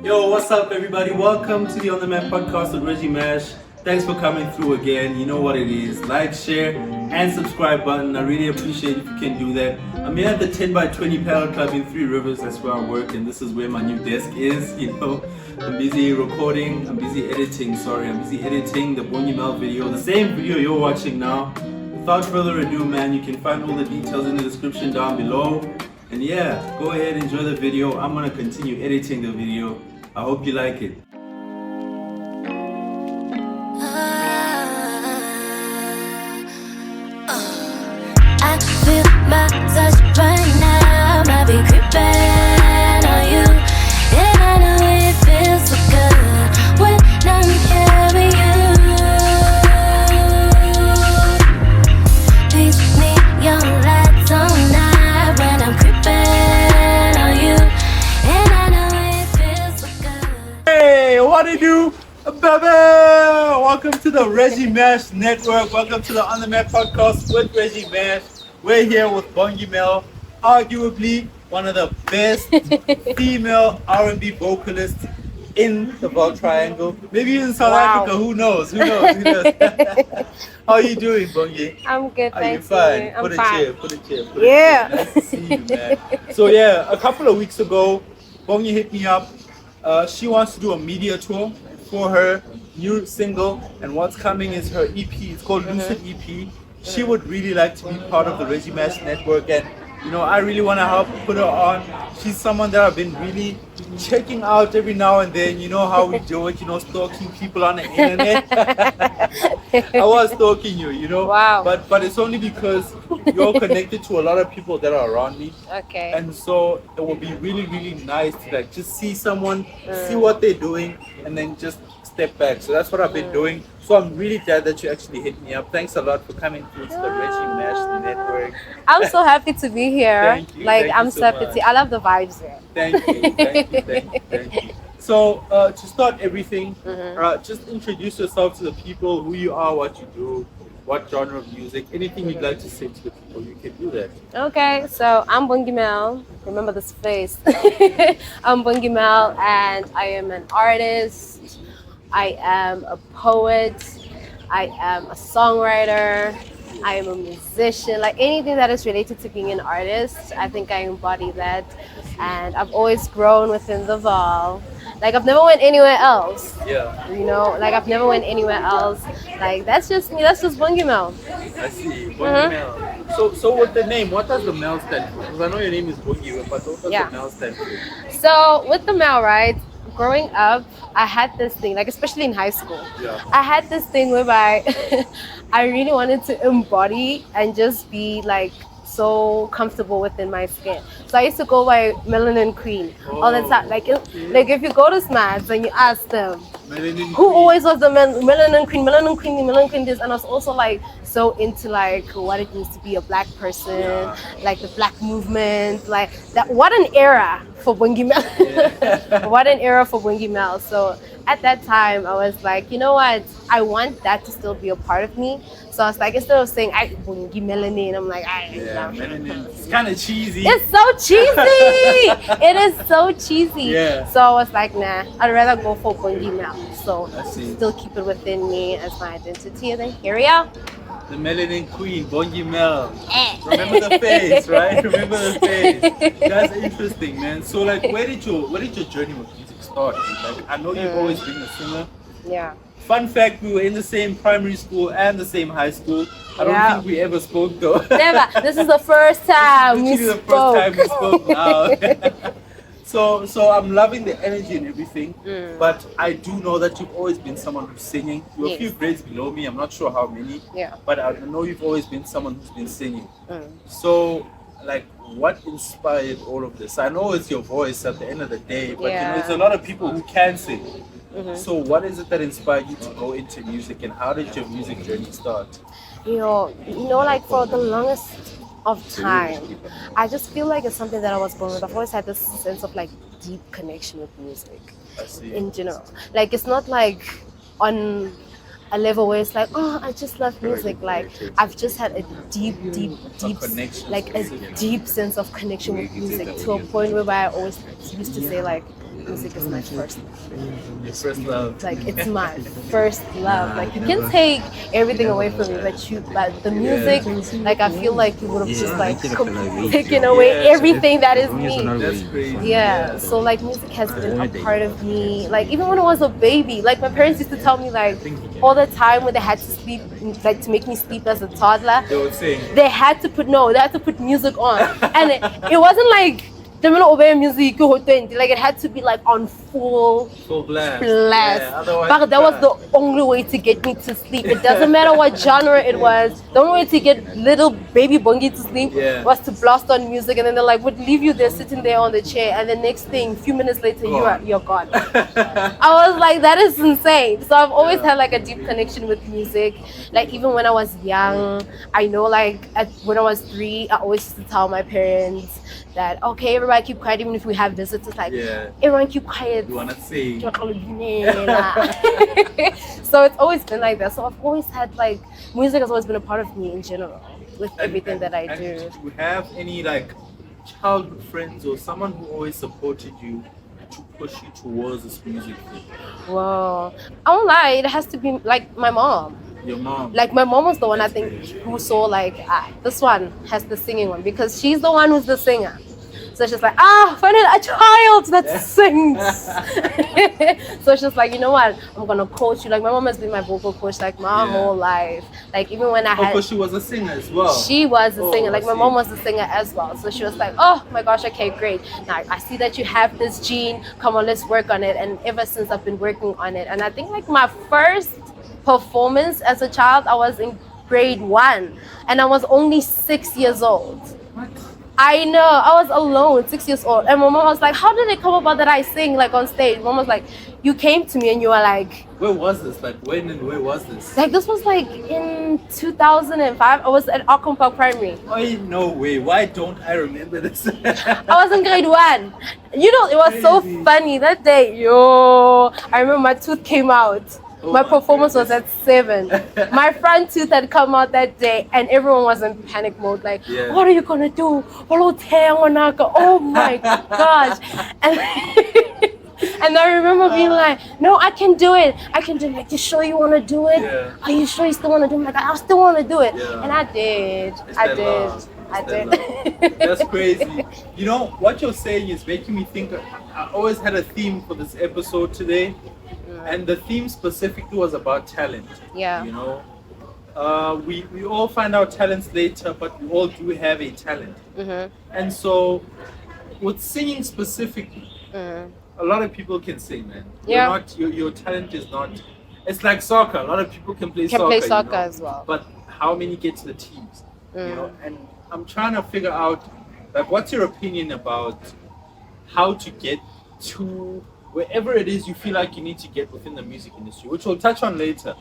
Yo, what's up, everybody? Welcome to the On The Map podcast with Reggie Mash. Thanks for coming through again. You know what it is. Like, share, and subscribe button. I really appreciate if you can do that. I'm here at the 10 by 20 Paddle Club in Three Rivers. That's where I work, and this is where my new desk is. You know, I'm busy recording. I'm busy editing. I'm busy editing the Bongi Mel video, the same video you're watching now. Without further ado, man, you can find all the details in the description down below. And yeah, go ahead, enjoy the video. I'm gonna continue editing the video. I hope you like it. I feel my touch right now, might be creeping on you. And I know it feels so good when I'm here with you. Please need your lights all night when I'm creeping on you. And I know it feels so good. Hey, what do you do, baby? Welcome to the Reggie Mash Network. Welcome to the On The Map podcast with Reggie Mash. We're here with Bongi Mel, arguably one of the best female R&B vocalists in the Vaal Triangle. Maybe in South Africa, who knows? Who knows? How are you doing, Bongi? I'm good, Are you thanks. fine? I'm Put a fine. chair, put a chair. Yeah. Nice to see you, man. So yeah, a couple of weeks ago, Bongi hit me up. She wants to do a media tour for her new single, and what's coming is her EP. It's called Lucid EP. She would really like to be part of the Reggie Mash Network, and you know, I really want to help put her on. She's someone that I've been really checking out every now and then. You know how we do it, you know, stalking people on the internet. I was stalking you, you know. Wow. But it's only because you're connected to a lot of people that are around me. Okay. And so it would be really, really nice to like just see someone, see what they're doing, and then just step back. So that's what I've been doing. So I'm really glad that you actually hit me up. Thanks a lot for coming through to the Reggie Mash Network. I'm so happy to be here. Thank you, Like thank I'm you so so happy much. to. I love the vibes here. Thank you. So to start everything, just introduce yourself to the people, who you are, what you do, what genre of music, anything you'd like to say to the people, you can do that. Okay, so I'm Bongi Mel. Remember this face. I'm Bongi Mel, and I am an artist. I am a poet. I am a songwriter. I am a musician. Like anything that is related to being an artist, I think I embody that. And I've always grown within the Vaal. Like I've never went anywhere else. Yeah, You know, like I've never went anywhere else. Like that's just me. That's just Bongi Mel. I see. Bongi Mel. So with the name, what does the Mel stand for? Because I know your name is Bongi, but what does Yeah. the Mel stand for? So with the Mel, right? Growing up, I had this thing, like especially in high school, Yeah. I had this thing whereby I really wanted to embody and just be like so comfortable within my skin. So I used to go by Melanin Queen all the time. Like if you go to Smads and you ask them Melanin who Queen. always was the Melanin Queen, Melanin Queen, Melanin Queen this, and I was also like so into like what it means to be a black person, Yeah. like the black movement, like that. What an era for Bongi Mel. What an era for Bongi Mel. So at that time I was like, you know what, I want that to still be a part of me. So I was like, instead of saying I Bongi Melanin, I'm like, Yeah, Melanin. It's kind of cheesy. it's so cheesy. It is so cheesy. Yeah. So I was like, nah, I'd rather go for Bongi Mel. So I see. still keep it within me as my identity. And then here we are. The Melanin Queen, Bongi Mel. Remember the face, right? Remember the face. That's interesting, man. So, like, where did your journey with music start? Like, I know you've always been a singer. Yeah. Fun fact: we were in the same primary school and the same high school. I don't Yeah. think we ever spoke though. Never. This is the first time we Literally the spoke. first time we spoke now. So I'm loving the energy and everything, but I do know that you've always been someone who's singing. You're a Yes. few grades below me. I'm not sure how many. Yeah. But I know you've always been someone who's been singing. So, like, what inspired all of this? I know it's your voice at the end of the day, but you know, Yeah. there's a lot of people who can sing. So, what is it that inspired you to go into music, and how did your music journey start? You know, like for the longest of time, I just feel like it's something that I was born with. I've always had this sense of like deep connection with music I see. in general. Like it's not like on a level where it's like, oh, I just love music. Like I've just had a deep, connection like to a music. deep sense of connection with music to a point where I always used to say like, music is my first love. Your first love. Like it's my first love. Like you can take everything away from me, but the music, like I feel like you would have just like taken away everything that is me. That's crazy. Yeah. So like music has been a part of me. Like even when I was a baby, like my parents used to tell me like all the time when they had to sleep, like to make me sleep as a toddler, They would sing. they had to put music on, and it wasn't like the middle of music, like it had to be like on full blast. blast. Yeah, otherwise But that was the only way to get me to sleep. It doesn't matter what genre it was. The only way to get little baby Bongi to sleep was to blast on music, and then they like would leave you there sitting there on the chair, and the next thing, a few minutes later, you're gone. I was like, that is insane. So I've always had like a deep connection with music. Like even when I was young, I know like when I was 3, I always used to tell my parents that okay, everybody keep quiet, even if we have visitors, like everyone keep quiet. You wanna sing. So it's always been like that. So I've always had like music has always been a part of me in general with everything that I do. Do you have any like childhood friends or someone who always supported you to push you towards this music thing? Well, I won't lie, it has to be like my mom. Your mom. Like my mom was the one I think who saw like this one has the singing one, because she's the one who's the singer. So she's like, finally a child that sings. So she's like, you know what? I'm gonna coach you. Like my mom has been my vocal coach like my whole life. Like even when I had, because she was a singer as well. she was a singer. Like my mom was a singer as well. So she was like, oh my gosh, okay, great. Now I see that you have this gene. Come on, let's work on it. And ever since I've been working on it. And I think like my first performance as a child, I was in grade 1, and I was only 6 years old. What? I know, I was alone, 6 years old, and my mom was like, how did it come about that I sing like on stage? Mom was like, you came to me and you were like, where was this? Like when and where was this? like this was like in 2005. I was at Arcon Primary. Oh, no way. Why don't I remember this? I was in grade 1. You know, it was so funny that day. I remember my tooth came out. My performance was at 7. My front tooth had come out that day, and everyone was in panic mode. Like, what are you gonna do? Oh my gosh! And I remember being like, no, I can do it. I can do it. Like, you sure you want to do it? Yeah. Are you sure you still want to do it? Like, I still want to do it. Yeah. And I did. I did. That's crazy. You know, what you're saying is making me think. I always had a theme for this episode today. And the theme specifically was about talent. Yeah. You know, we all find our talents later, but we all do have a talent. And so, with singing specifically, a lot of people can sing, man. Yeah. Your talent is not. It's like soccer. A lot of people can play soccer. Can play soccer you know? as well. But how many get to the teams? You know, and I'm trying to figure out, like, what's your opinion about how to get to wherever it is you feel like you need to get within the music industry, which we'll touch on later.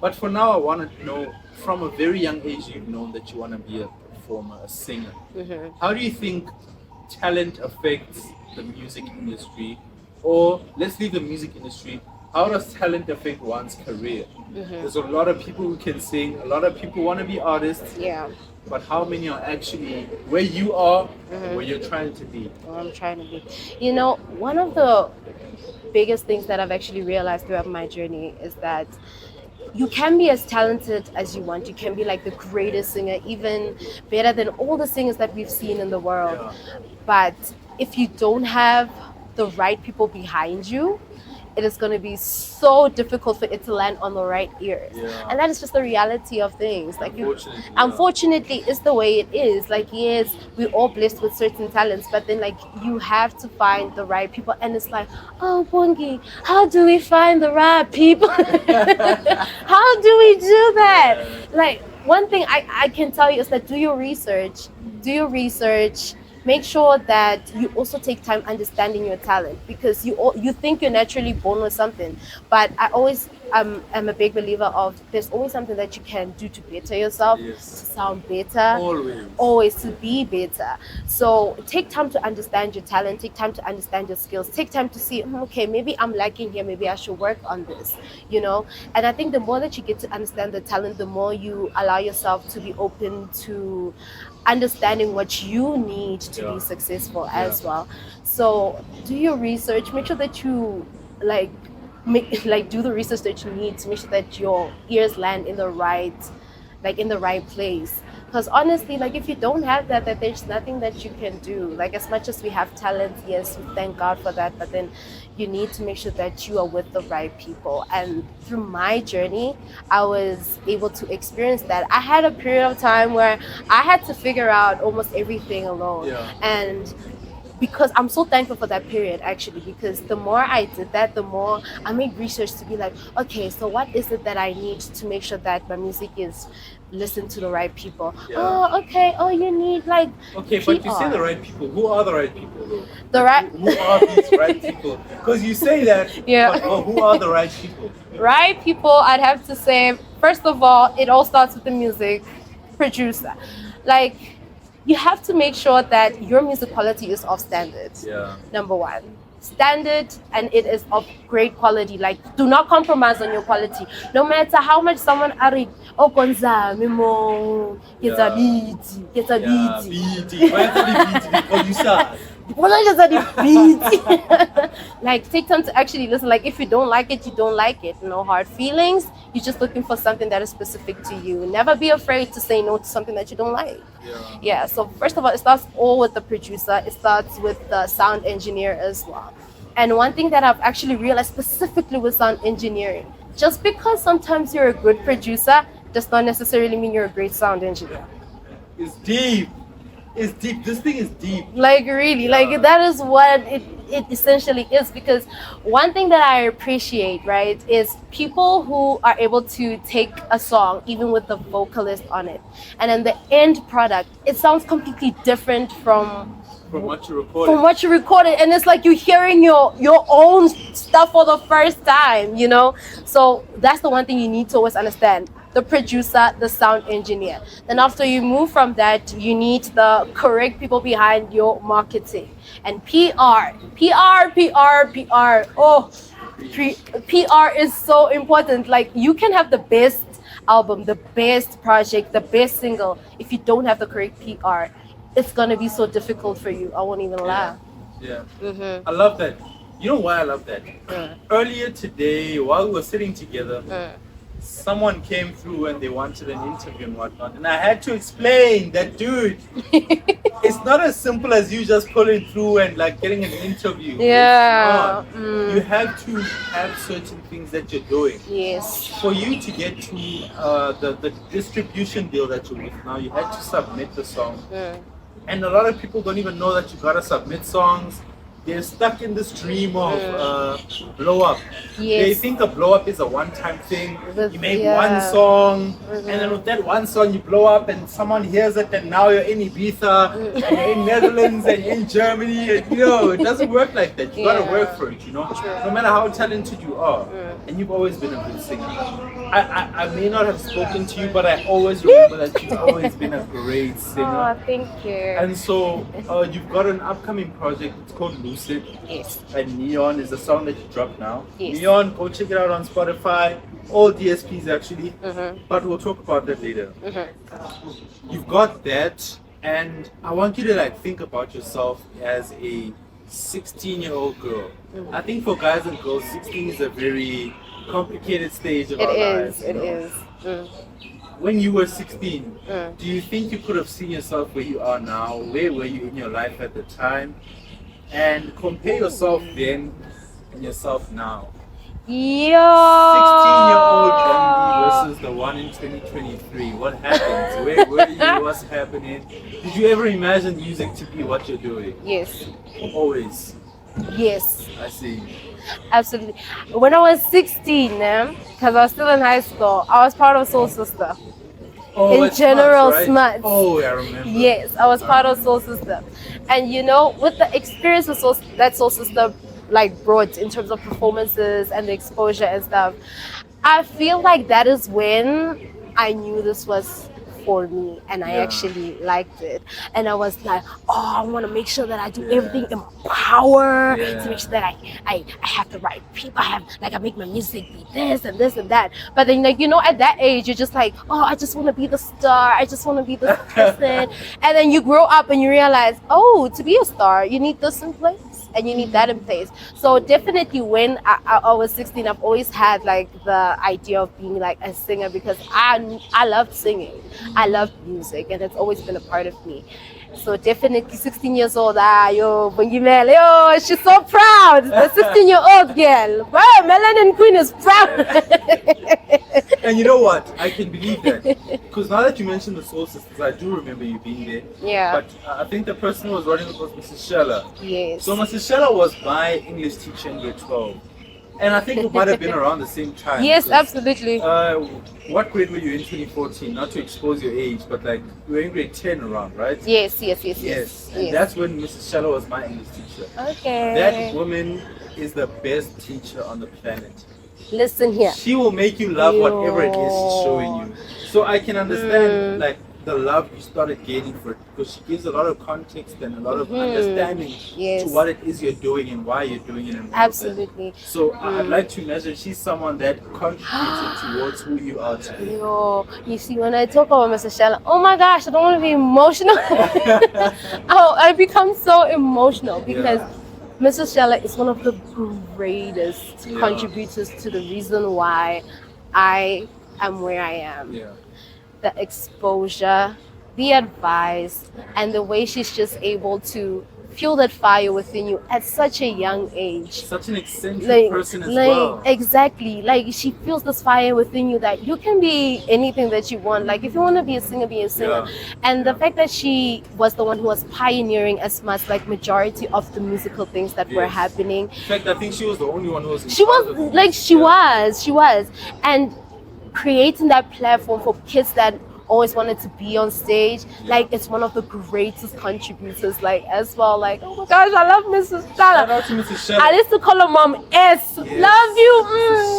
But for now, I want to know, from a very young age, you've known that you want to be a performer, a singer. How do you think talent affects the music industry? Or let's leave the music industry. How does talent affect one's career? There's a lot of people who can sing, a lot of people want to be artists. Yeah. But how many are actually where you are, where you're trying to be? Where I'm trying to be. You know, one of the biggest things that I've actually realized throughout my journey is that you can be as talented as you want. You can be like the greatest singer, even better than all the singers that we've seen in the world. But if you don't have the right people behind you, it is going to be so difficult for it to land on the right ears. And that is just the reality of things. Like, unfortunately, it's the way it is. Like, yes, we're all blessed with certain talents, but then like you have to find the right people. And it's like, oh, Bongi, how do we find the right people? How do we do that? Like, one thing I can tell you is that do your research. Make sure that you also take time understanding your talent, because you think you're naturally born with something, but I always am a big believer of there's always something that you can do to better yourself, to sound better, always to be better. So take time to understand your talent, take time to understand your skills, take time to see, okay, maybe I'm lacking here, maybe I should work on this, you know. And I think the more that you get to understand the talent, the more you allow yourself to be open to understanding what you need to be successful as well. So do your research, make sure that you like do the research that you need to make sure that your ears land in the right place. Because honestly, like if you don't have that there's nothing that you can do. Like as much as we have talent, yes, we thank God for that, but then you need to make sure that you are with the right people. And through my journey, I was able to experience that. I had a period of time where I had to figure out almost everything alone. And because I'm so thankful for that period actually, because the more I did that, the more I made research to be like, okay, so what is it that I need to make sure that my music is listened to the right people? Oh, okay. Oh, you need like Okay, PR. but you say the right people. Who are the right people though? The right Who are these right people? Because you say that, but who are the right people? right people, I'd have to say, first of all, it all starts with the music producer. Like, you have to make sure that your music quality is of standard. Number one. Standard, and it is of great quality. Like, do not compromise on your quality. No matter how much someone are oh Gonza, Mimo, get a beat. Like, take time to actually listen. Like, if you don't like it, you don't like it. No hard feelings. You're just looking for something that is specific to you. Never be afraid to say no to something that you don't like. So first of all, it starts all with the producer. It starts with the sound engineer as well. And one thing that I've actually realized specifically with sound engineering, just because sometimes you're a good producer does not necessarily mean you're a great sound engineer. It's deep. It's deep. This thing is deep. Like really, like that is what it essentially is. Because one thing that I appreciate, right, is people who are able to take a song, even with the vocalist on it, and then the end product, it sounds completely different from what you recorded. And it's like you're hearing your own stuff for the first time, you know. So that's the one thing you need to always understand: the producer, the sound engineer. Then after you move from that, you need the correct people behind your marketing and PR. PR is so important. Like, you can have the best album, the best project, the best single. If you don't have the correct PR, it's gonna be so difficult for you. I won't even lie. I love that. You know why I love that? Earlier today, while we were sitting together, someone came through and they wanted an interview and whatnot, and I had to explain that, dude, it's not as simple as you just pulling through and like getting an interview. You have to have certain things that you're doing. For you to get to the distribution deal that you're with now, you had to submit the song. And a lot of people don't even know that you gotta submit songs. They're stuck in this dream of blow up. They think a blow up is a one-time thing. You make one song, and then with that one song you blow up, and someone hears it, and now you're in Ibiza, and you're in Netherlands, and you're in Germany. And, you know, it doesn't work like that. You gotta work for it. You know, no matter how talented you are, and you've always been a good singer. I may not have spoken to you, but I always remember that you've always been a great singer. Oh, thank you. And so you've got an upcoming project. It's called Lucid. And Neon is the song that you dropped now. Neon, go check it out on Spotify. All DSPs actually. But we'll talk about that later. You've got that, and I want you to like think about yourself as a 16-year-old girl. I think for guys and girls, 16 is a very complicated stage of our lives. It is. When you were 16, do you think you could have seen yourself where you are now? Where were you in your life at the time? And compare yourself then and yourself now. 16-year-old Bongi versus the one in 2023. What happens? Where were you? What's happening? Did you ever imagine music to be what you're doing? Yes. Always. Yes. I see. Absolutely. When I was 16, because I was still in high school, I was part of Soul Sister. Oh, in General Smuts, right? Smuts. Oh, I remember. Yes, I was part of Soul Sister. And you know, with the experience of Soul Sister like brought in terms of performances and the exposure and stuff, I feel like that is when I knew this was for me, and I Yeah. actually liked it. And I was like, oh, I want to make sure that I do everything in my power to make sure that I have the right people. I make my music be this and this and that. But then, like, at that age, you're just like, oh, I just want to be the star. I just want to be this person. And then you grow up and you realize, oh, to be a star, you need this in place and you need that in place. So definitely when I was 16, I've always had like the idea of being like a singer because I loved singing. I loved music, and it's always been a part of me. So definitely 16 years old, Bongi Mel, she's so proud. The 16-year-old girl. Wow, Melanin Queen is proud. And you know what? I can believe that. Because now that you mentioned the Soul Sisters, I do remember you being there. Yeah. But I think the person who was running it was Mrs. Shella. Yes. So Mrs. Shella was my English teacher in year 12. And I think it might have been around the same time. Yes, because, absolutely. what grade were you in 2014? Not to expose your age, but like you were in grade 10 around, right? Yes. And that's when Mrs. Shella was my English teacher. Okay. That woman is the best teacher on the planet. Listen here. She will make you love whatever it is she's showing you. So I can understand like the love you started gaining for it, because she gives a lot of context and a lot of understanding to what it is you're doing and why you're doing it. And all of that. Absolutely. So I'd like to imagine she's someone that contributed towards who you are today. You see, when I talk about Mrs. Shella, oh my gosh, I don't want to be emotional. I become so emotional because Mrs. Shella is one of the greatest contributors to the reason why I am where I am. Yeah. The exposure, the advice, and the way she's just able to fuel that fire within you at such a young age. Such an eccentric person as well. Exactly. Like, she feels this fire within you that you can be anything that you want. Like, if you want to be a singer, be a singer. And the fact that she was the one who was pioneering as much, like, majority of the musical things that were happening. In fact, I think she was the only one who was. She was. And creating that platform for kids that always wanted to be on stage, like, it's one of the greatest contributors, like, as well. Like, oh my gosh, I love Mrs. Shella. Shout out to Mrs. Shella. I used to call her Mom S. Love you,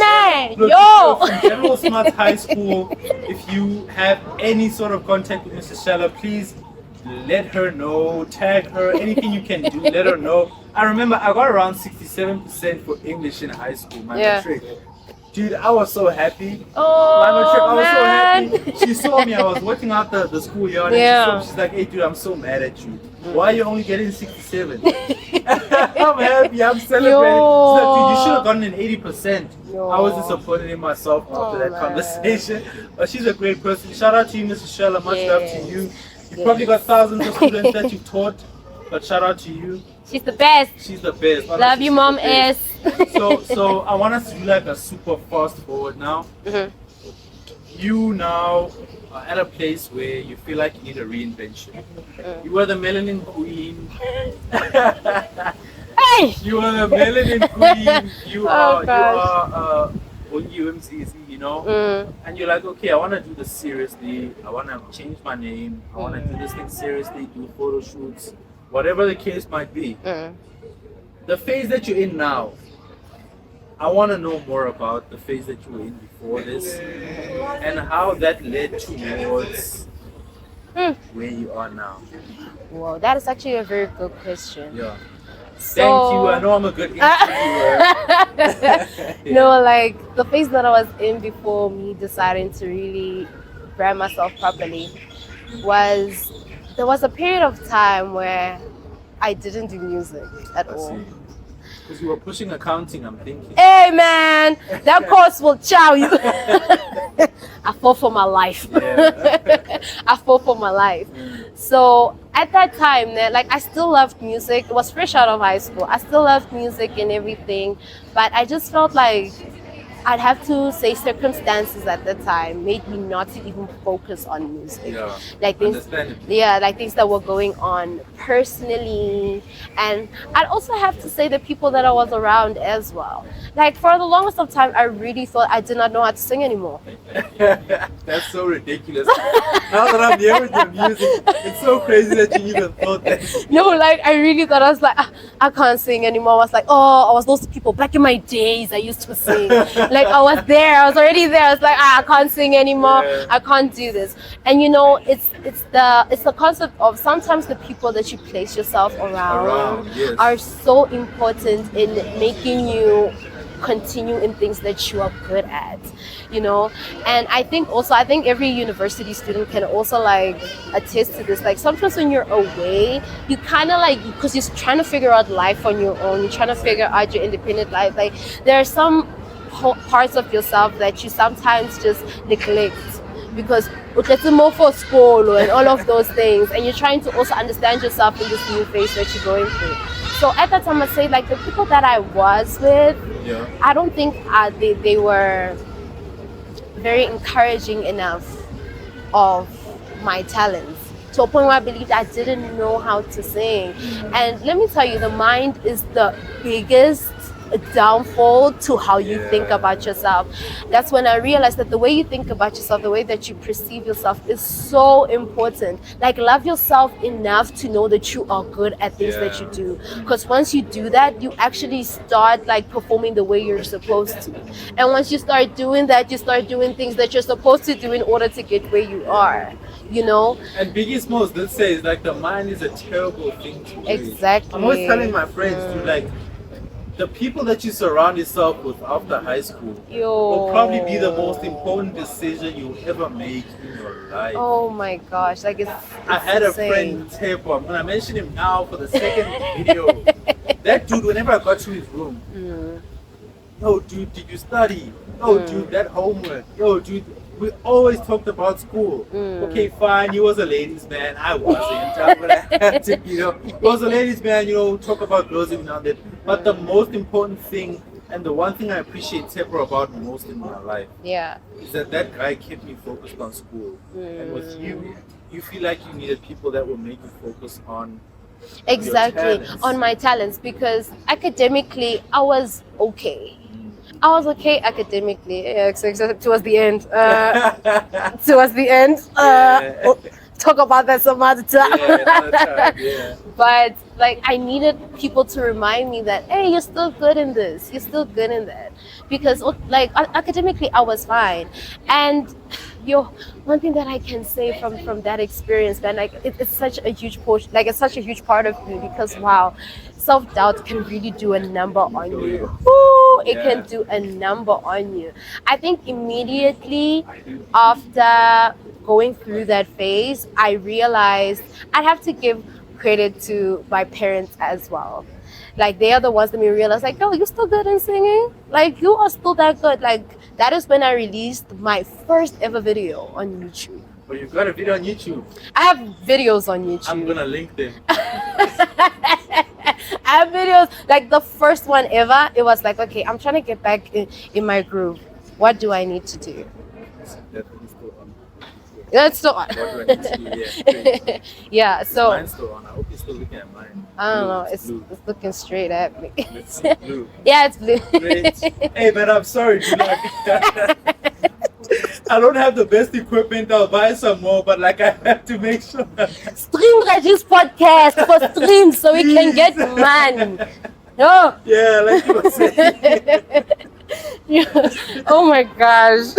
man. Look, Yo. From General Smart High School, if you have any sort of contact with Mrs. Shella, please let her know, tag her, anything you can do, let her know. I remember I got around 67% for English in high school, my matric. Dude, I was so happy. Oh, man. So happy. She saw me, I was working out the school yard, and she's like, hey dude, I'm so mad at you. Why are you only getting 67? I'm happy, I'm celebrating. She's like, dude, you should have gotten an 80%. I was disappointed in myself after that conversation. But she's a great person. Shout out to you, Mrs. Shella. Much love to you. You've probably got thousands of students that you've taught, but shout out to you. She's the best. She's the best. Love you, Mom S. So I want us to do like a super fast forward now. You now are at a place where you feel like you need a reinvention. You were the melanin queen. Hey! You are the melanin queen. You are Bongi MCZ, you know? And you're like, okay, I want to do this seriously. I want to change my name. I want to do this thing seriously, do photo shoots, whatever the case might be. The phase that you're in now, I want to know more about the phase that you were in before this and how that led towards where you are now. Wow, that is actually a very good question. Yeah. Thank you. I know I'm a good interviewer. No, like, the phase that I was in before me deciding to really brand myself properly was, there was a period of time where I didn't do music at all. Because you were pushing accounting, I'm thinking. Hey man, that course will chow you. I fought for my life. I fought for my life. So at that time, like, I still loved music. It was fresh out of high school. I still loved music and everything, but I just felt like I'd have to say circumstances at the time made me not to even focus on music. Like things, like things that were going on personally. And I'd also have to say the people that I was around as well. Like, for the longest of time, I really thought I did not know how to sing anymore. That's so ridiculous. Now that I'm here with your music, it's so crazy that you even thought that. No, like, I really thought, I was like, I can't sing anymore. I was like, oh, I was those people back in my days I used to sing. Like I was there, I was already there. I was like, I can't sing anymore. Yeah. I can't do this. And you know, it's the concept of sometimes the people that you place yourself around Yes. are so important in making you continue in things that you are good at, you know. And I think every university student can also like attest to this. Like sometimes when you're away, you kind of like, because you're trying to figure out life on your own, you're trying to figure out your independent life, like there are some parts of yourself that you sometimes just neglect because it's more for school and all of those things, and you're trying to also understand yourself in this new phase that you're going through. So at that time, I'd say like the people that I was with, Yeah. I don't think they were very encouraging enough of my talents, to a point where I believed I didn't know how to sing. And let me tell you, the mind is the biggest downfall to how you think about yourself. That's when I realized that the way you think about yourself, the way that you perceive yourself is so important. Like love yourself enough to know that you are good at things that you do. Because once you do that, you actually start like performing the way you're supposed to. And once you start doing that, you start doing things that you're supposed to do in order to get where you are, you know? And Biggie Smalls did say is like the mind is a terrible thing to do. Exactly. I'm always telling my friends to like, the people that you surround yourself with after high school will probably be the most important decision you ever make in your life. Oh my gosh, like it's I had insane. a friend, Tepo. I'm gonna mention him now for the second video. That dude, whenever I got to his room, yo dude, did you study? Yo dude, that homework. Yo dude, we always talked about school. Okay, fine, he was a ladies' man. I wasn't. I'm gonna have to, you know. He was a ladies' man, you know, talk about girls every now and then. But the most important thing, and the one thing I appreciate Tepper about most in my life, is that guy kept me focused on school. And with you, you feel like you needed people that will make you focus on exactly on my talents, because academically I was okay. I was okay academically, except towards the end. Talk about that some other time. But like I needed people to remind me that, hey, you're still good in this, you're still good in that, because like academically I was fine. And one thing that I can say from that experience, man, like it's such a huge portion, like it's such a huge part of me, because wow, self-doubt can really do a number on you. It can do a number on you. I think immediately after going through that phase, I realized I'd have to give credit to my parents as well. Like they are the ones that made me realize, like, yo, you're still good in singing. Like you are still that good. Like that is when I released my first ever video on YouTube. But you got a video on YouTube. I have videos on YouTube. I'm gonna link them. I have videos, like the first one ever, it was like, okay, I'm trying to get back in my groove. What do I need to do? Definitely still on. That's still on. What do I need to do? Yeah, yeah, so mine's still on. I hope you're still looking at mine. I don't Blue, know, it's blue. it's looking straight at me. It's blue. Yeah, it's blue. Great. Hey man, I'm sorry. Do not. I don't have the best equipment. I'll buy some more, but like I have to make sure. Stream Reggie's podcast for streams so we can get man. No. Yeah, like you were saying. Oh my gosh.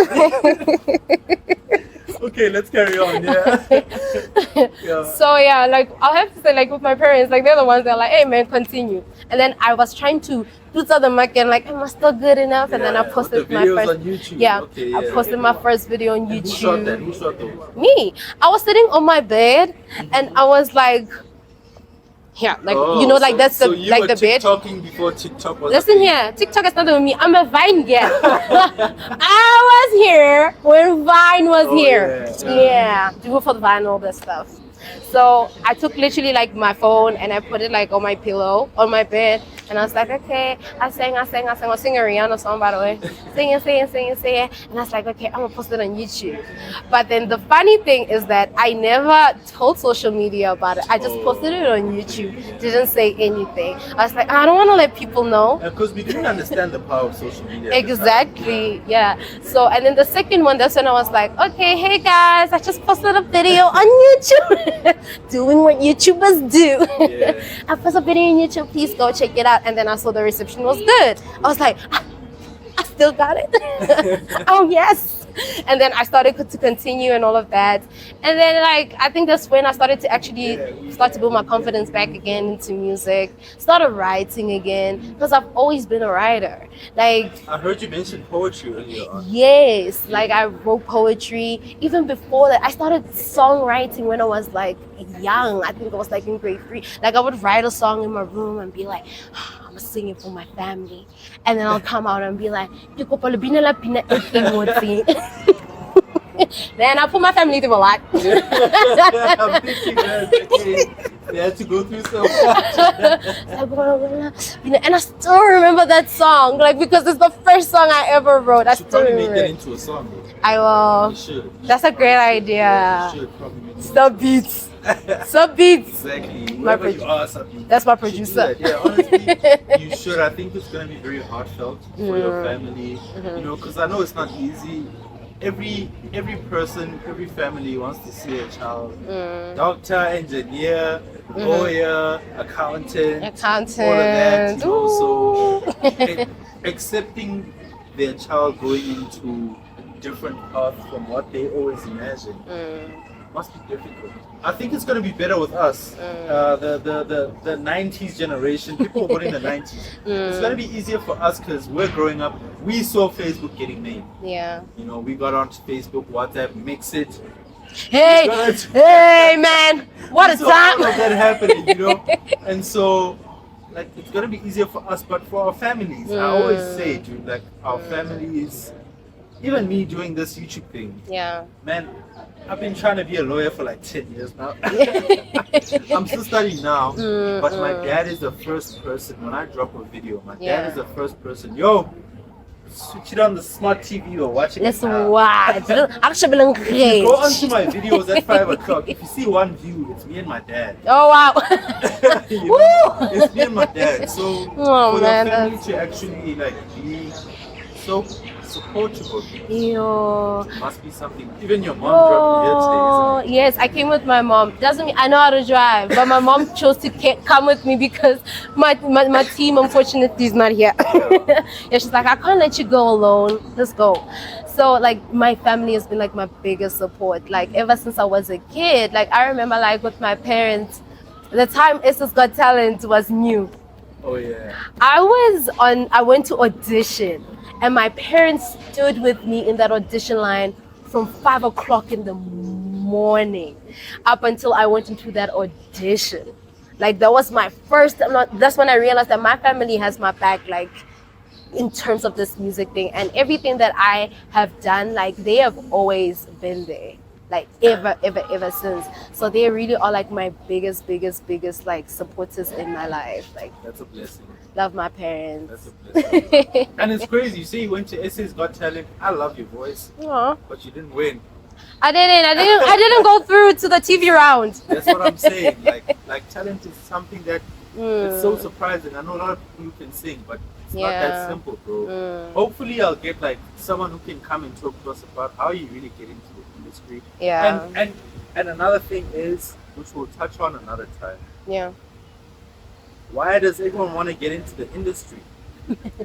Okay, let's carry on. Yeah. So yeah, like I'll have to say, like with my parents, like they're the ones that are like, hey man, continue. And then I was trying to do the market, like, am I still good enough? And then I posted my first. On YouTube. Yeah, okay, I posted my first video on YouTube. Who shot that? Who shot those? Me. I was sitting on my bed and I was like, yeah, like you know, like that's the you like were the bed. TikToking before TikTok was. Listen here, TikTok is not with me. I'm a Vine girl. I was here when Vine was here. Yeah, do for the Vine and all that stuff. So I took literally like my phone and I put it like on my pillow on my bed, and I was like, okay, I sang. I was singing a Rihanna song, by the way, singing, and I was like, okay, I'm gonna post it on YouTube. But then the funny thing is that I never told social media about it. I just posted it on YouTube, didn't say anything. I was like, I don't want to let people know. Because we didn't understand the power of social media. Exactly, yeah. So, and then the second one, that's when I was like, okay, hey guys, I just posted a video on YouTube. Doing what YouTubers do. Yeah. I posted a video on YouTube, please go check it out. And then I saw the reception was good. I was like, I still got it. Oh yes. And then I started to continue and all of that. And then like I think that's when I started to actually start to build my confidence back again into music. Started writing again because I've always been a writer. Like I heard you mention poetry earlier on. yes, like I wrote poetry. Even before that, I started songwriting when I was like young. I think I was like in grade 3. Like I would write a song in my room and be like, I'm singing for my family. And then I'll come out and be like, then I put my family through a lot. I'm thinking that they had to go through so much. And I still remember that song, like because it's the first song I ever wrote. I You should still probably make remember that it. into a song. I will. You should. That's a great idea. You should probably make it. Sub beats. Sub beats. Exactly. My Whoever you are, something. That's my You should do producer. that. Yeah, honestly, you should. I think it's gonna be very heartfelt for your family. You know, because I know it's not easy. Every person, every family wants to see a child. Doctor, engineer, lawyer, accountant, all of that. You know, so accepting their child going into a different path from what they always imagine must be difficult. I think it's going to be better with us, the 90s generation, people born in the 90s. It's going to be easier for us because we're growing up. We saw Facebook getting made. Yeah. You know, we got onto Facebook, WhatsApp, Mix It. Hey, hey, man! What a So all of time! that happening, you know. And so, like, it's gonna be easier for us, but for our families, I always say, dude, like, our families, even me doing this YouTube thing, Yeah. man, I've been trying to be a lawyer for like 10 years now. I'm still studying now, but my dad is the first person, when I drop a video, my dad is the first person, yo, switch it on the smart TV, you're watching Let's it now. watch. Actually, You go onto my videos at 5 o'clock. If you see one view, it's me and my dad. Oh wow. You know, it's me and my dad. So Oh, for man, your family to actually like be so supportive of you Yo. must be something. Even your mom dropped me here Oh, today, isn't it? yes, I came with my mom. Doesn't mean I know how to drive, but my mom chose to come with me because my team unfortunately is not here. Yeah, she's like, I can't let you go alone. Let's go. So like my family has been like my biggest support. Like ever since I was a kid. Like I remember like with my parents, the time SS's Got Talent was new. Oh yeah. I went to audition. And my parents stood with me in that audition line from 5 o'clock in the morning up until I went into that audition. Like that was my first, that's when I realized that my family has my back, like in terms of this music thing. And everything that I have done, like they have always been there. Like ever since. So they really are like my biggest like supporters in my life. Like That's a blessing. love my parents. That's a blessing. And it's crazy. You say you went to SS's Got Talent. I love your voice, Aw. but you didn't win. I didn't go through to the TV round. That's what I'm saying. Like talent is something that it's so surprising. I know a lot of people who can sing, but it's not that Yeah. simple, bro. Hopefully, I'll get like someone who can come and talk to us about how you really get into the industry. Yeah. And another thing is, which we'll touch on another time. Yeah. Why does everyone want to get into the industry?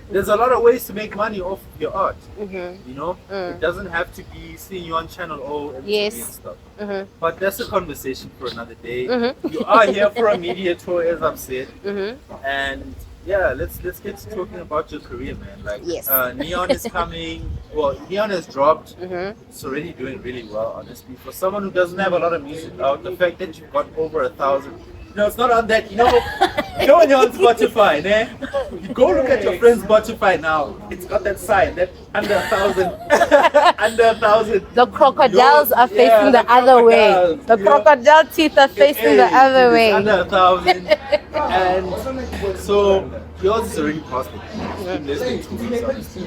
There's a lot of ways to make money off your art. You know, it doesn't have to be seeing you on Channel O and Yes. and stuff. Mhm. But that's a conversation for another day. Mhm. You are here for a media tour, as I've said, Mhm. and yeah, let's get to talking about your career, man. Like, Yes. Neon is coming. Well, Neon has dropped. Mhm. It's already doing really well, honestly. For someone who doesn't have a lot of music out, the fact that you've got over 1,000. No, it's not on that. You know when you're on Spotify, né? You go look at your friend's Spotify now. It's got that sign that under 1,000, under 1,000. The crocodiles are facing the other way. crocodiles, The you know? crocodile teeth are facing the other It's way. under 1,000, and so yours is already past it. It's been less than 2 weeks, honestly.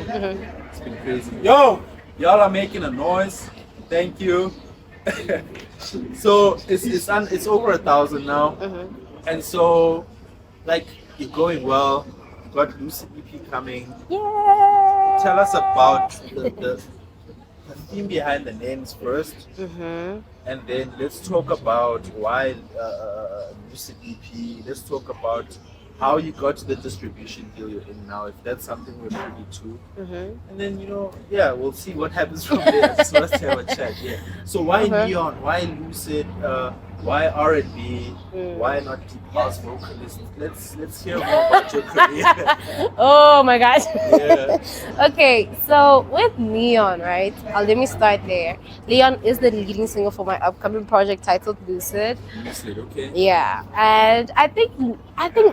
It's been crazy. Yo, y'all are making a noise. Thank you. So it's over 1,000 now, and so like you're going well. You got Lucid EP coming. Yeah. Tell us about the theme behind the names first, and then let's talk about why Lucid EP. Let's talk about how you got to the distribution deal you're in now, if that's something we're privy to. And then, we'll see what happens from there. I just want us to have a chat. Yeah. So why Neon? Why Lucid? Why R&B? Why not deep house vocalist? Let's hear more about your career. Oh my gosh. Yeah. Okay, so with Neon, right? Let me start there. Leon is the leading singer for my upcoming project titled Lucid. Lucid, okay. Yeah, and I think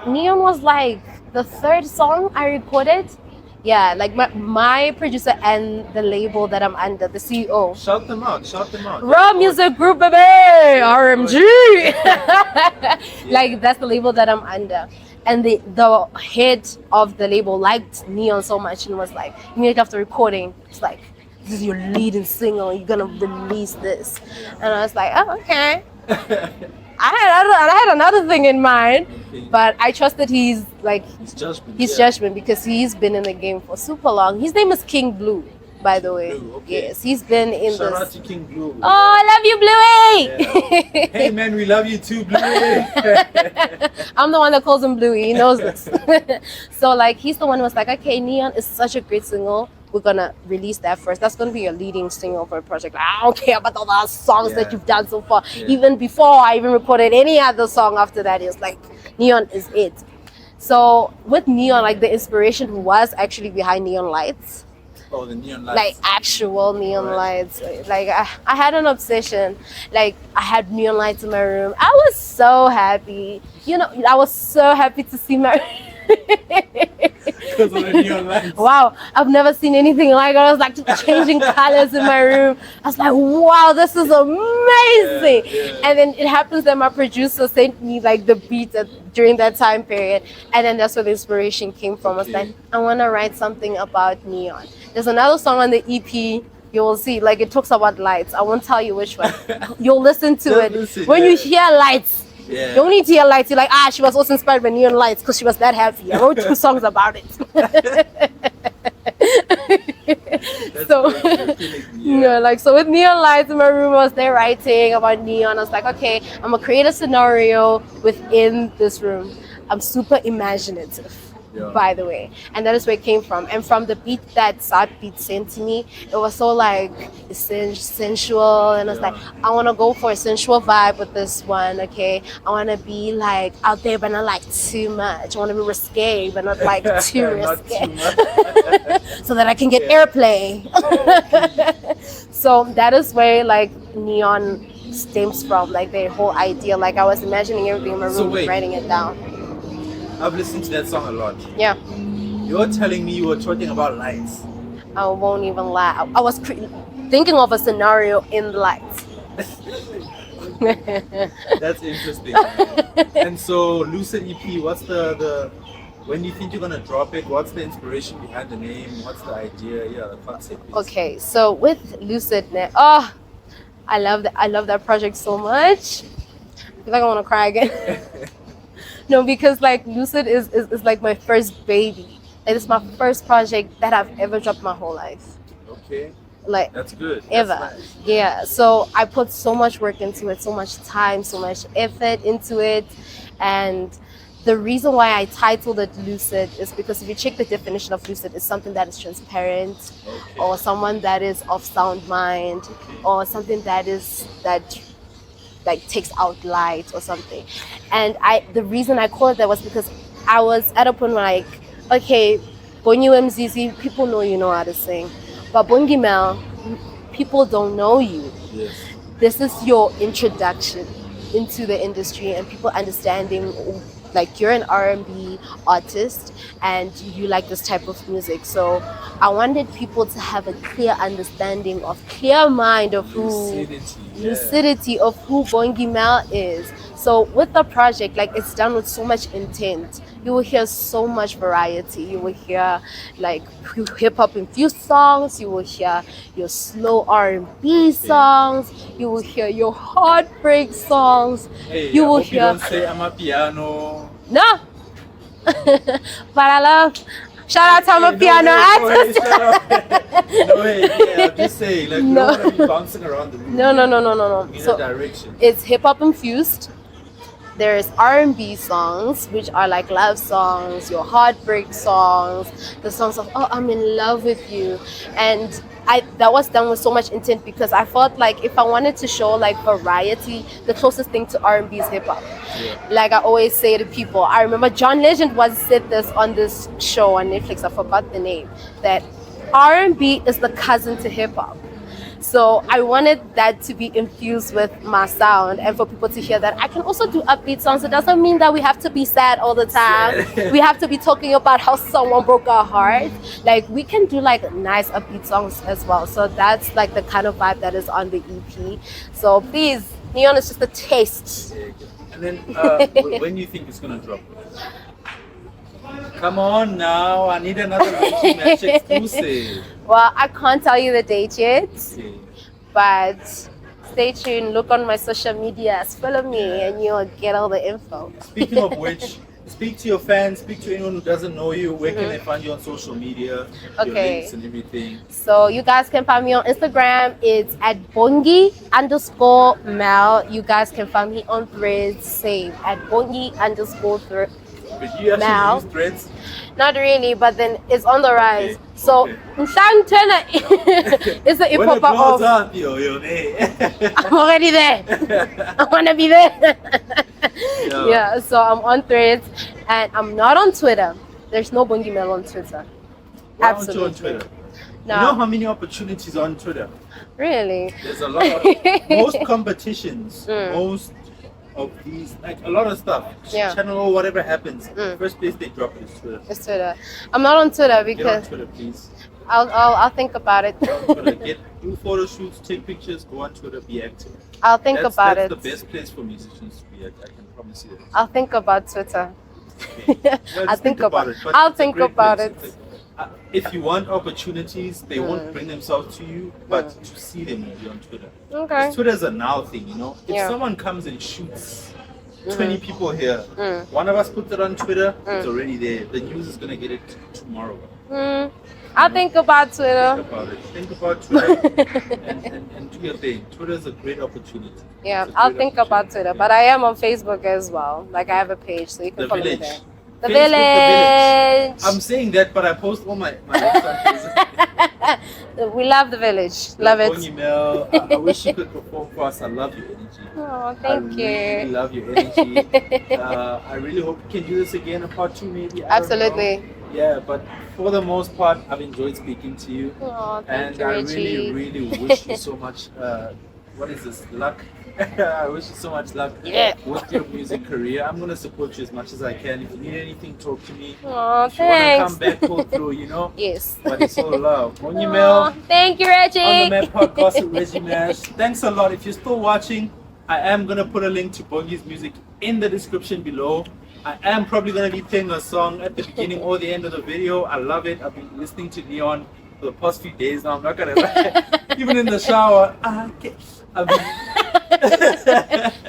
Neon was like the third song I recorded. Yeah, like my producer and the label that I'm under, the CEO. Shout them out. Shout them out. Raw Music Group, baby! RMG! Like, that's the label that I'm under. And the head of the label liked Neon so much and was like, immediately after recording, it's like, this is your leading single, you're gonna release this. And I was like, oh, okay. I had another thing in mind, but I trusted his judgment because he's been in the game for super long. His name is King Blue, by the way. Blue, okay. Yes, he's been in Shout this. out to King Blue. Oh, I love you, Bluey! Yeah. Hey man, we love you too, Bluey. I'm the one that calls him Bluey. He knows this. So like, he's the one who was like, okay, Neon is such a great single. We're gonna release that first. That's gonna be your leading single for a project. Like, I don't care about all the songs that you've done so far. Yeah. Even before I even recorded any other song after that, it's like Neon is it. So with Neon, like the inspiration was actually behind neon lights. Oh, the neon lights. Like actual neon lights. Like I had an obsession. Like I had neon lights in my room. I was so happy. I was so happy to see my Because of the neon lights. Wow, I've never seen anything like it. I was like changing colors in my room. I was like, wow, this is amazing. Yeah. And then it happens that my producer sent me like the beats during that time period. And then that's where the inspiration came from. I was like, I want to write something about neon. There's another song on the EP. You will see, like it talks about lights. I won't tell you which one. You'll listen to it. Listen, when you hear lights, yeah. you only hear lights. You're like, she was also inspired by neon lights because she was that happy. I wrote 2 songs about it. So with neon lights in my room, I was there writing about neon. I was like, okay, I'm gonna create a scenario within this room. I'm super imaginative. By the way, and that is where it came from. And from the beat that South Beat sent to me, it was so like sensual, and I was like, I want to go for a sensual vibe with this one. Okay, I want to be like out there, but not like too much. I want to be risque, but not like too risque, so that I can get airplay. So that is where like neon stems from, like the whole idea. Like I was imagining everything in my room, writing it down. I've listened to that song a lot. Yeah. You're telling me you were talking about lights. I won't even lie. I was thinking of a scenario in the lights. That's interesting. And so Lucid EP, what's the when you think you're gonna drop it? What's the inspiration behind the name? What's the idea? Yeah, the concept. Okay, so with Lucid, I love that project so much. I feel like I want to cry again. No, because like Lucid is like my first baby. Like it's my first project that I've ever dropped my whole life. Okay. Like that's good. Ever. That's nice. Yeah. So I put so much work into it, so much time, so much effort into it. And the reason why I titled it Lucid is because if you check the definition of lucid, it's something that is transparent, or someone that is of sound mind, or something that like takes out light or something. And the reason I called it that was because I was at a point where like, okay, Bongi MZZ, people know you know how to sing, but Bongi Mel, people don't know you. Yes. This is your introduction into the industry and people understanding like you're an R&B artist and you like this type of music. So I wanted people to have a clear understanding clear mind of lucidity of who Bongi Mel is. So with the project, like it's done with so much intent. You will hear so much variety. You will hear like hip-hop infused songs. You will hear your slow R&B songs. You will hear your heartbreak songs. Hey, you will hear. You don't say I'm a piano. No. But I love. Shout out to my piano artist. No way, yeah, I'm just saying, like, you don't want to be bouncing around the room. No. In So a direction. it's hip-hop infused. There's R&B songs, which are like love songs, your heartbreak songs, the songs of, oh, I'm in love with you. And that was done with so much intent because I felt like if I wanted to show like variety, the closest thing to R&B is hip hop. Yeah. Like I always say to people, I remember John Legend once said this on this show on Netflix, I forgot the name, that R&B is the cousin to hip hop. So I wanted that to be infused with my sound and for people to hear that I can also do upbeat songs. It doesn't mean that we have to be sad all the time. We have to be talking about how someone broke our heart. Like we can do like nice upbeat songs as well. So that's like the kind of vibe that is on the EP. So please, Neon is just a taste. And then when do you think it's gonna drop? Come on now, I need another Reggie Mash exclusive. Well, I can't tell you the date yet, Okay. but stay tuned. Look on my social medias, follow me, and you'll get all the info. Speaking of which, speak to your fans, speak to anyone who doesn't know you. Where can they find you on social media? Your Okay. links and everything. So you guys can find me on Instagram. It's at Bongi_Mel. You guys can find me on Threads, same at Bongi_Threads. But you actually Now. use Threads? Not really, but then it's on the rise. Okay, So okay. it's the hip When it hop blows of. up, you're there. I'm already there. I wanna be there. Yeah. Yeah, so I'm on Threads and I'm not on Twitter. There's no Bongi Mel on Twitter. Why aren't you on Absolutely. Twitter? No. You know how many opportunities on Twitter? Really? There's a lot. Most competitions, Mm. most of these, like a lot of stuff. Yeah. Channel or whatever happens. Mm. First place they drop it is Twitter. It's Twitter. I'm not on Twitter Get on because Twitter, please. I'll think about it. Get on Twitter. Do photo shoots, take pictures, go on Twitter, be active. I'll think that's about that's it. the best place for musicians to be at. I can promise you that. I'll think about Twitter. Okay. Well, I'll just think about it. it. But I'll it's a think great about place. it. If you want opportunities, they won't bring themselves to you, but to see them will be on Twitter. Okay. Twitter's a now thing, you know. If Yeah. someone comes and shoots 20 people here, Mm. one of us puts it on Twitter, it's already there. The news is gonna get it tomorrow. I'll think about Think Twitter. about it. Think about Twitter and do your thing. Twitter is a great opportunity. Yeah, It's a I'll great think about opportunity. Twitter. But I am on Facebook as well. Like I have a page, so you can The follow Village. me there. The Facebook, The Village. I'm saying that, but I post all my links on Facebook. We love the Village. Love it. Bongi Mel, I wish you could perform for us. I love your energy. Oh, thank I really you. love your energy. I really hope we can do this again, a part 2 maybe. I don't Absolutely. know. Yeah, but for the most part, I've enjoyed speaking to you. Oh, thank And you, I Richie. really wish you so much, what is this, luck? I wish you so much luck Yeah. with your music career. I'm going to support you as much as I can. If you need anything, talk to me. Oh, If you want to thanks. come back, pull through, you know? Yes. But it's all love. Bongi Oh, Mel thank you, on the Reggie. Map Podcast with Reggie Mash. Thanks a lot. If you're still watching, I am going to put a link to Bongi's music in the description below. I am probably going to be playing a song at the beginning or the end of the video. I love it. I've been listening to Neon for the past few days now. I'm not going to lie. Even in the shower. I've been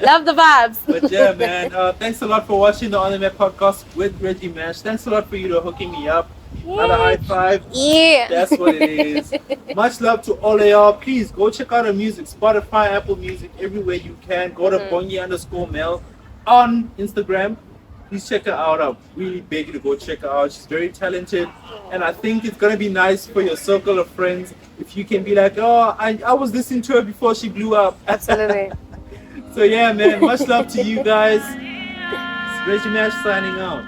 Love the vibes. But yeah, man, thanks a lot for watching the On The Map Podcast with Reggie Mash. Thanks a lot for you to hooking me up. Another high five. Yeah. That's what it is. Much love to all of y'all. Please go check out her music. Spotify, Apple Music, everywhere you can. Go to Bongi_Mel on Instagram. Please check her out. I really beg you to go check her out. She's very talented. And I think it's going to be nice for your circle of friends if you can be like, oh, I was listening to her before she blew up. Absolutely. So yeah, man, much love to you guys. It's Reggie Mash signing out.